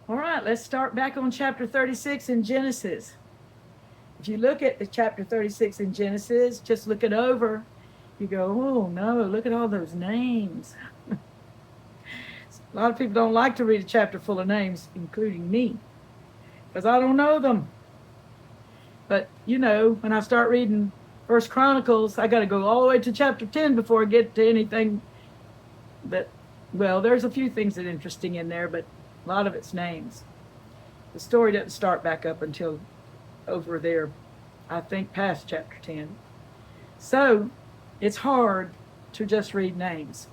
All right, let's start back on chapter 36 in Genesis. If you look at the chapter 36 in Genesis, just look it over, you go, oh no, look at all those names. A lot of people don't like to read a chapter full of names, including me, because I don't know them. But when I start reading First Chronicles, I got to go all the way to chapter 10 before I get to anything that, well, there's a few things that are interesting in there, but a lot of it's names. The story doesn't start back up until over there, I think, past chapter 10. So it's hard to just read names.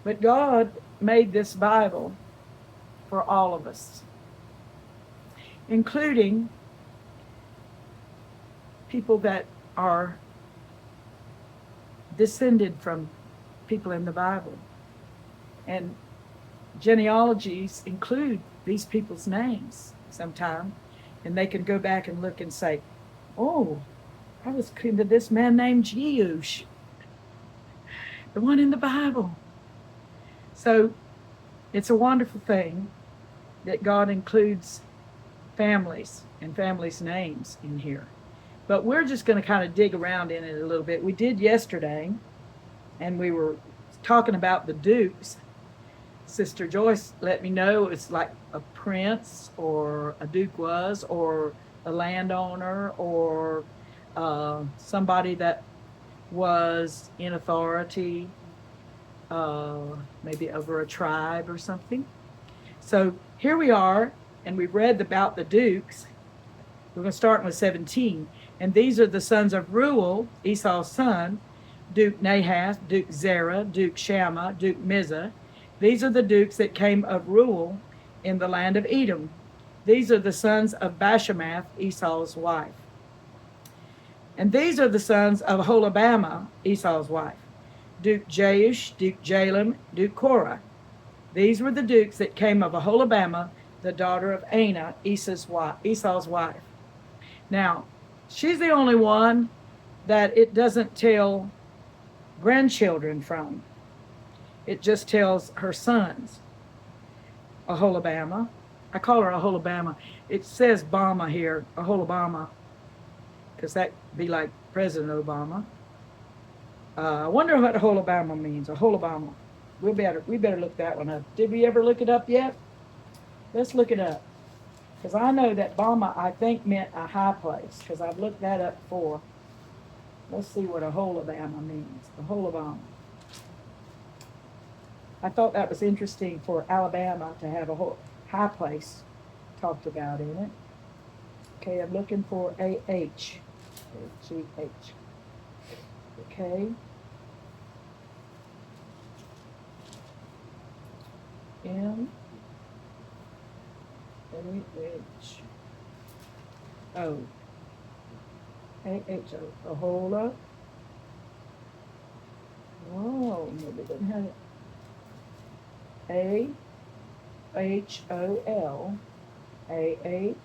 But God made this Bible for all of us, including people that are descended from people in the Bible. And genealogies include these people's names sometime, and they can go back and look and say, oh, I was into this man named Jeush, the one in the Bible. So it's a wonderful thing that God includes families and families' names in here. But we're just going to kind of dig around in it a little bit. We did yesterday, and we were talking about the dukes. Sister Joyce let me know it's like a prince, or a duke was, or a landowner, or somebody that was in authority, maybe over a tribe or something. So here we are, and we've read about the dukes. We're going to start with 17. And these are the sons of Reuel, Esau's son, Duke Nahath, Duke Zerah, Duke Shammah, Duke Mizah. These are the dukes that came of Reuel in the land of Edom. These are the sons of Bashemath, Esau's wife. And these are the sons of Holabama, Esau's wife. Duke Jeush, Duke Jalem, Duke Korah. These were the dukes that came of Aholabama, the daughter of Aana, Esau's wife. Now, she's the only one that it doesn't tell grandchildren from. It just tells her sons. Aholabama. I call her Aholabama. It says Bama here, Aholabama, because that be like President Obama. I wonder what Aholabama means. Aholabama. We better look that one up. Did we ever look it up yet? Let's look it up. Because I know that Bama, I think, meant a high place, because I've looked that up before. Let's see what Aholabama means. Aholabama. I thought that was interesting for Alabama to have a whole high place talked about in it. Okay, I'm looking for A-H. G-H. Okay. M. A-H. O. A-H-O. Ahola. Oh, maybe it doesn't have it. A-H-O-L. A-H-O-L.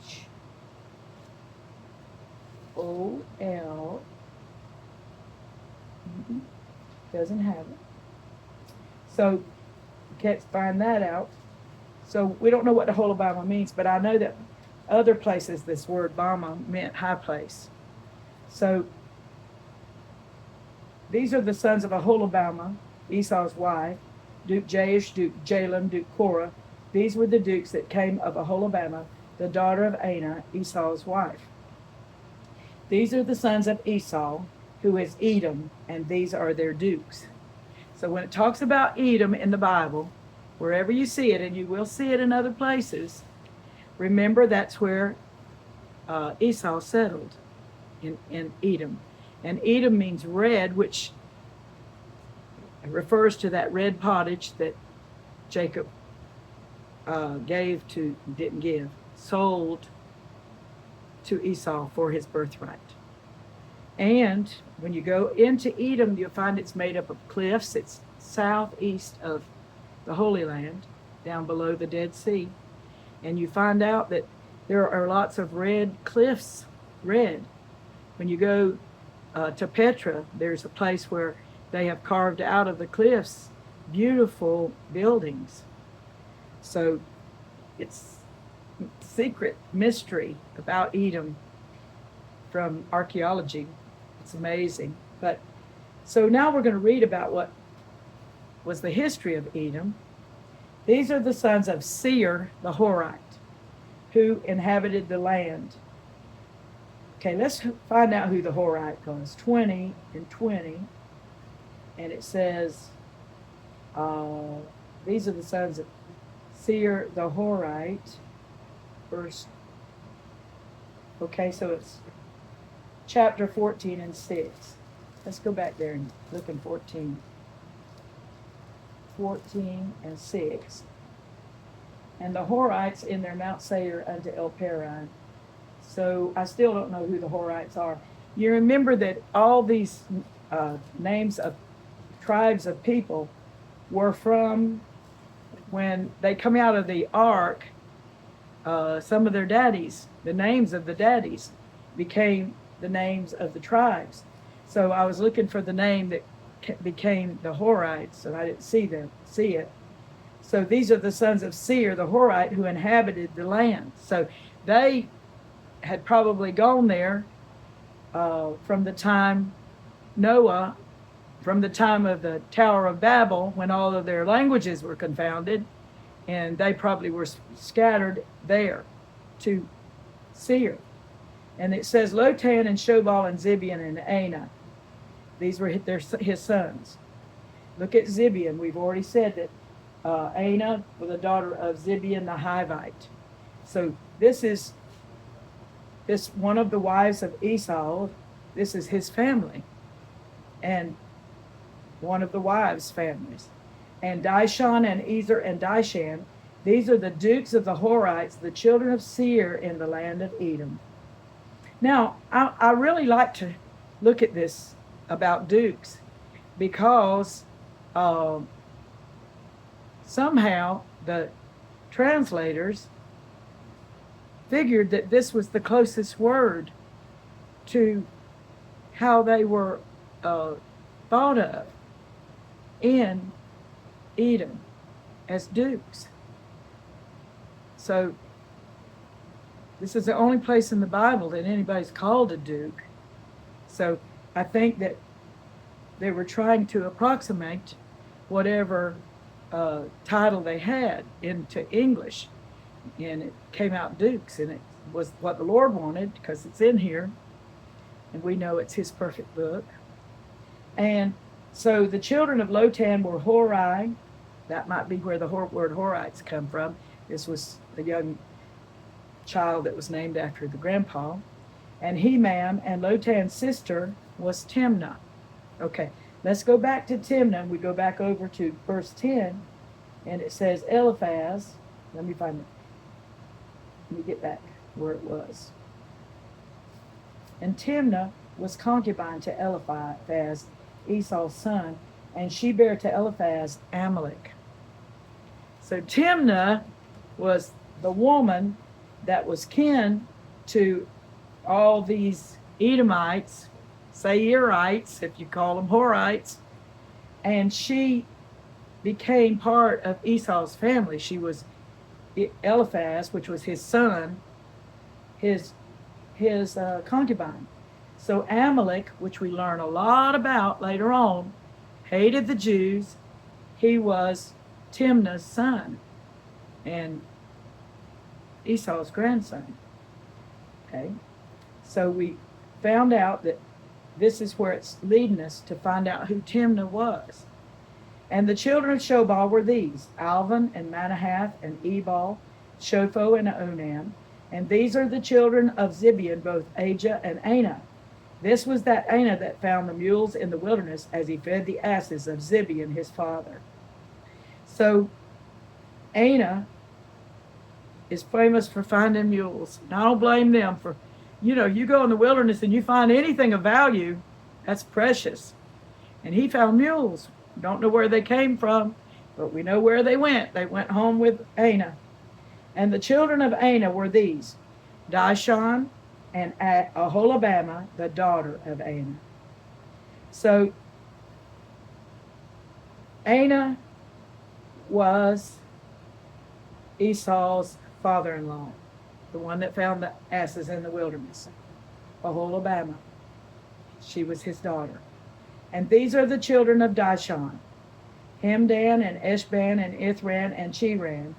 Doesn't have it. So, can't find that out. So we don't know what the Holabama means, but I know that other places this word Bama meant high place. So these are the sons of Aholabama, Esau's wife, Duke Jeush, Duke Jalem, Duke Korah. These were the dukes that came of Aholabama, the daughter of Aana, Esau's wife. These are the sons of Esau, who is Edom, and these are their dukes. So when it talks about Edom in the Bible, wherever you see it, and you will see it in other places, remember that's where Esau settled, in Edom. And Edom means red, which refers to that red pottage that Jacob sold to Esau for his birthright. And when you go into Edom, you'll find it's made up of cliffs. It's southeast of the Holy Land, down below the Dead Sea. And you find out that there are lots of red cliffs, red. When you go to Petra, there's a place where they have carved out of the cliffs beautiful buildings. So it's secret mystery about Edom from archaeology. It's amazing. But so now we're going to read about what was the history of Edom. These are the sons of Seir the Horite, who inhabited the land. Okay, let's find out who the Horite was. 20 and 20. And it says, these are the sons of Seir the Horite. Verse. Okay, so it's chapter 14 and 6. Let's go back there and look in 14. 14 and 6. And the Horites in their Mount Seir unto El Paran. So I still don't know who the Horites are. You remember that all these names of tribes of people were from when they come out of the ark. Some of their daddies, the names of the daddies, became the names of the tribes. So I was looking for the name that became the Horites, and I didn't see it. So these are the sons of Seir, the Horite, who inhabited the land. So they had probably gone there from the time Noah, from the time of the Tower of Babel, when all of their languages were confounded, and they probably were scattered there to Seir. And it says Lotan and Shobal and Zibeon and Aana. These were his sons. Look at Zibeon. We've already said that Aana was the daughter of Zibeon the Hivite. So this is one of the wives of Esau. This is his family. And one of the wives' families. And Dishon and Ezer and Dishan, these are the dukes of the Horites, the children of Seir in the land of Edom. Now, I really like to look at this about dukes because somehow the translators figured that this was the closest word to how they were thought of in Edom as dukes. So this is the only place in the Bible that anybody's called a duke. So I think that they were trying to approximate whatever title they had into English, and it came out dukes, and it was what the Lord wanted because it's in here, and we know it's his perfect book. And so the children of Lotan were Hori. That might be where the word Horites come from. This was a young child that was named after the grandpa. And Hemam, and Lotan's sister was Timna. Okay, let's go back to Timna. We go back over to verse 10, and it says Eliphaz. Let me find it. Let me get back where it was. And Timna was concubine to Eliphaz, Esau's son, and she bare to Eliphaz Amalek. So Timna was the woman that was kin to all these Edomites, Seirites, if you call them Horites, and she became part of Esau's family. She was Eliphaz, which was his son, his concubine. So Amalek, which we learn a lot about later on, hated the Jews. He was Timna's son and Esau's grandson. Okay, so we found out that this is where it's leading us to find out who Timna was. And the children of Shobal were these: Alvan and Manahath and Ebal, Shopho and Onam. And these are the children of Zibeon, both Ajah and Aana. This was that Aana that found the mules in the wilderness as he fed the asses of Zibeon his father. So Aana is famous for finding mules. And I don't blame them for, you go in the wilderness and you find anything of value, that's precious. And he found mules. We don't know where they came from, but we know where they went. They went home with Aana. And the children of Aana were these: Dishon and Aholabama, the daughter of Aana. So Aana was Esau's father-in-law. the one that found the asses in the wilderness, Aholibamah. She was his daughter. And these are the children of Dishon, Hemdan and Eshban and Ithran and Cheran.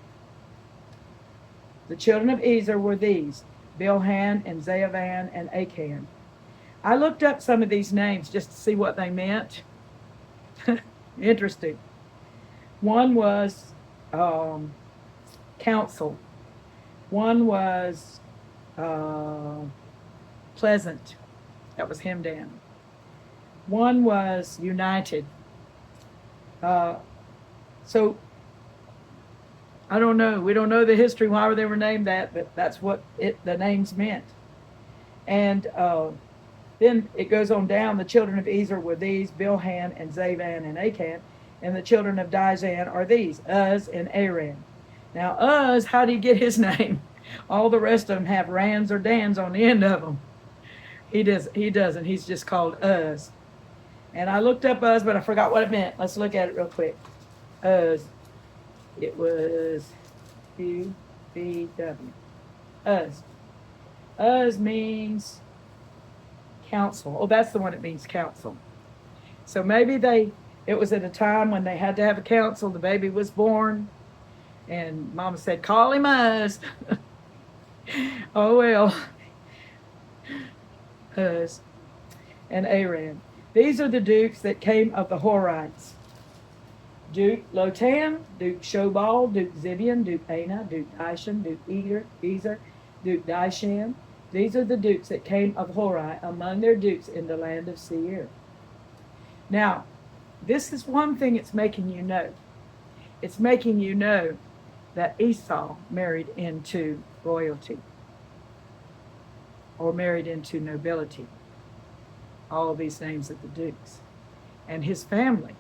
The children of Ezer were these, Bilhan and Zaavan and Achan. I looked up some of these names just to see what they meant. Interesting. One was counsel. One was pleasant. That was Hemdan. One was united. So I don't know. We don't know the history why they were named that, but that's what the names meant. And then it goes on down. The children of Ezer were these, Bilhan and Zaavan and Achan. And the children of Dizan are these, Uz and Aran. Now Uz, how did he get his name? All the rest of them have Rans or Dans on the end of them. He doesn't. He's just called Uz. And I looked up Uz, but I forgot what it meant. Let's look at it real quick. Uz. It was U-B-W. Uz. Uz means counsel. Oh, that's the one that means counsel. So maybe it was at a time when they had to have a council. The baby was born, and Mama said, call him Uz. Oh, well. Uz and Aran. These are the dukes that came of the Horites. Duke Lotan, Duke Shobal, Duke Zibian, Duke Ana, Duke Dishon, Duke Ezer, Duke Dishan. These are the dukes that came of Horite among their dukes in the land of Seir. Now, this is one thing it's making you know. It's making you know that Esau married into royalty or married into nobility. All of these names of the dukes. And his family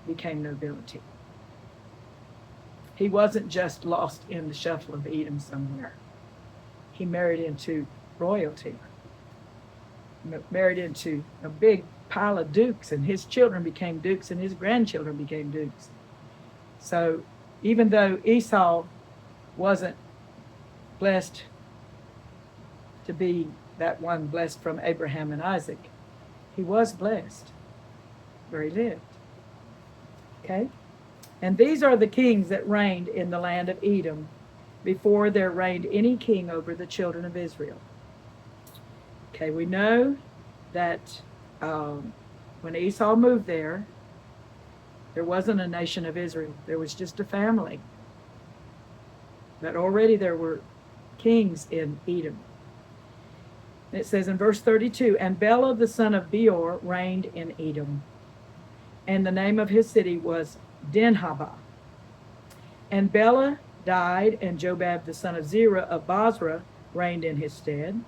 became nobility. He wasn't just lost in the shuffle of Edom somewhere. He married into royalty. Married into a big pile of dukes, and his children became dukes, and his grandchildren became dukes. So even though Esau wasn't blessed to be that one blessed from Abraham and Isaac, he was blessed where he lived. Okay? And these are the kings that reigned in the land of Edom before there reigned any king over the children of Israel. Okay, we know that when Esau moved there wasn't a nation of Israel. There was just a family. But already there were kings in Edom. It says in verse 32, and Bela the son of Beor reigned in Edom, and the name of his city was Dinhabah. And Bela died, and Jobab the son of Zerah of Basra reigned in his stead.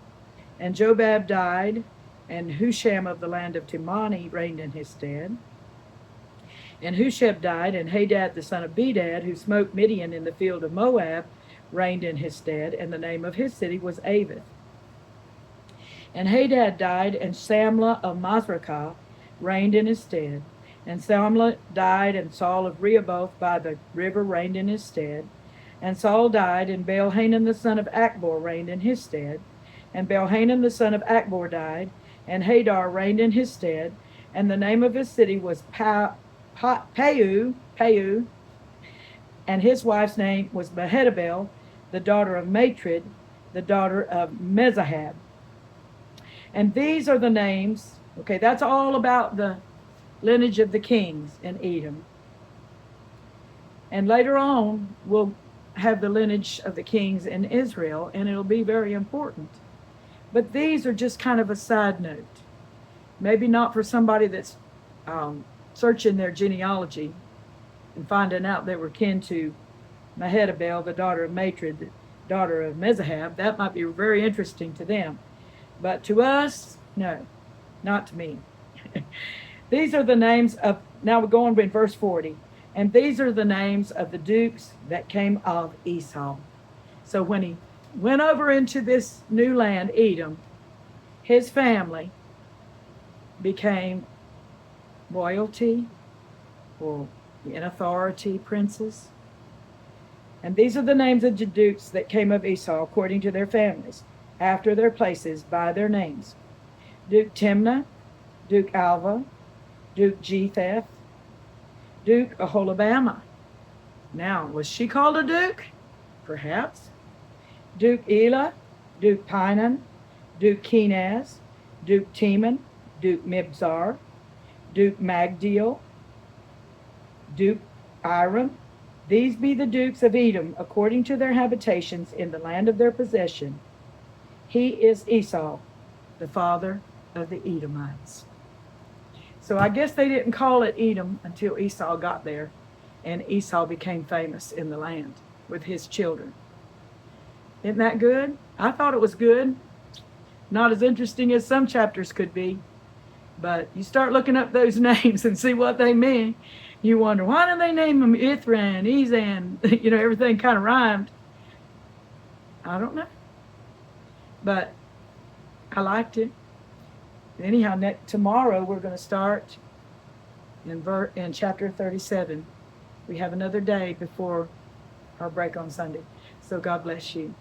And Jobab died, and Husham of the land of Timani reigned in his stead. And Hushab died, and Hadad the son of Bedad, who smote Midian in the field of Moab, reigned in his stead, and the name of his city was Avith. And Hadad died, and Samlah of Masrekah reigned in his stead. And Samlah died, and Saul of Rehoboth by the river reigned in his stead. And Saul died, and Baal-Hanan the son of Achbor reigned in his stead. And Baal-Hanan the son of Achbor died, and Hadar reigned in his stead. And the name of his city was Pau, and his wife's name was Mehetabel, the daughter of Matred, the daughter of Mezahab. And these are the names. Okay, that's all about the lineage of the kings in Edom. And later on, we'll have the lineage of the kings in Israel, and it'll be very important. But these are just kind of a side note. Maybe not for somebody that's searching their genealogy and finding out they were kin to Mehetabel, the daughter of Matred, the daughter of Mezahab. That might be very interesting to them. But to us, no, not to me. These are the names of, now we're going in verse 40, and these are the names of the dukes that came of Esau. So when he went over into this new land, Edom, his family became royalty or in authority princes. And these are the names of the dukes that came of Esau according to their families, after their places, by their names: Duke Timna, Duke Alva, Duke Jetheth, Duke Aholabama. Now, was she called a duke? Perhaps. Duke Elah, Duke Pinan, Duke Kenaz, Duke Teman, Duke Mibzar, Duke Magdiel, Duke Iram. These be the dukes of Edom, according to their habitations in the land of their possession. He is Esau, the father of the Edomites. So I guess they didn't call it Edom until Esau got there, and Esau became famous in the land with his children. Isn't that good? I thought it was good. Not as interesting as some chapters could be, but you start looking up those names and see what they mean. You wonder, why do they name them Ithran, Ezan? Everything kind of rhymed. I don't know. But I liked it. Anyhow, tomorrow we're going to start in chapter 37. We have another day before our break on Sunday. So God bless you.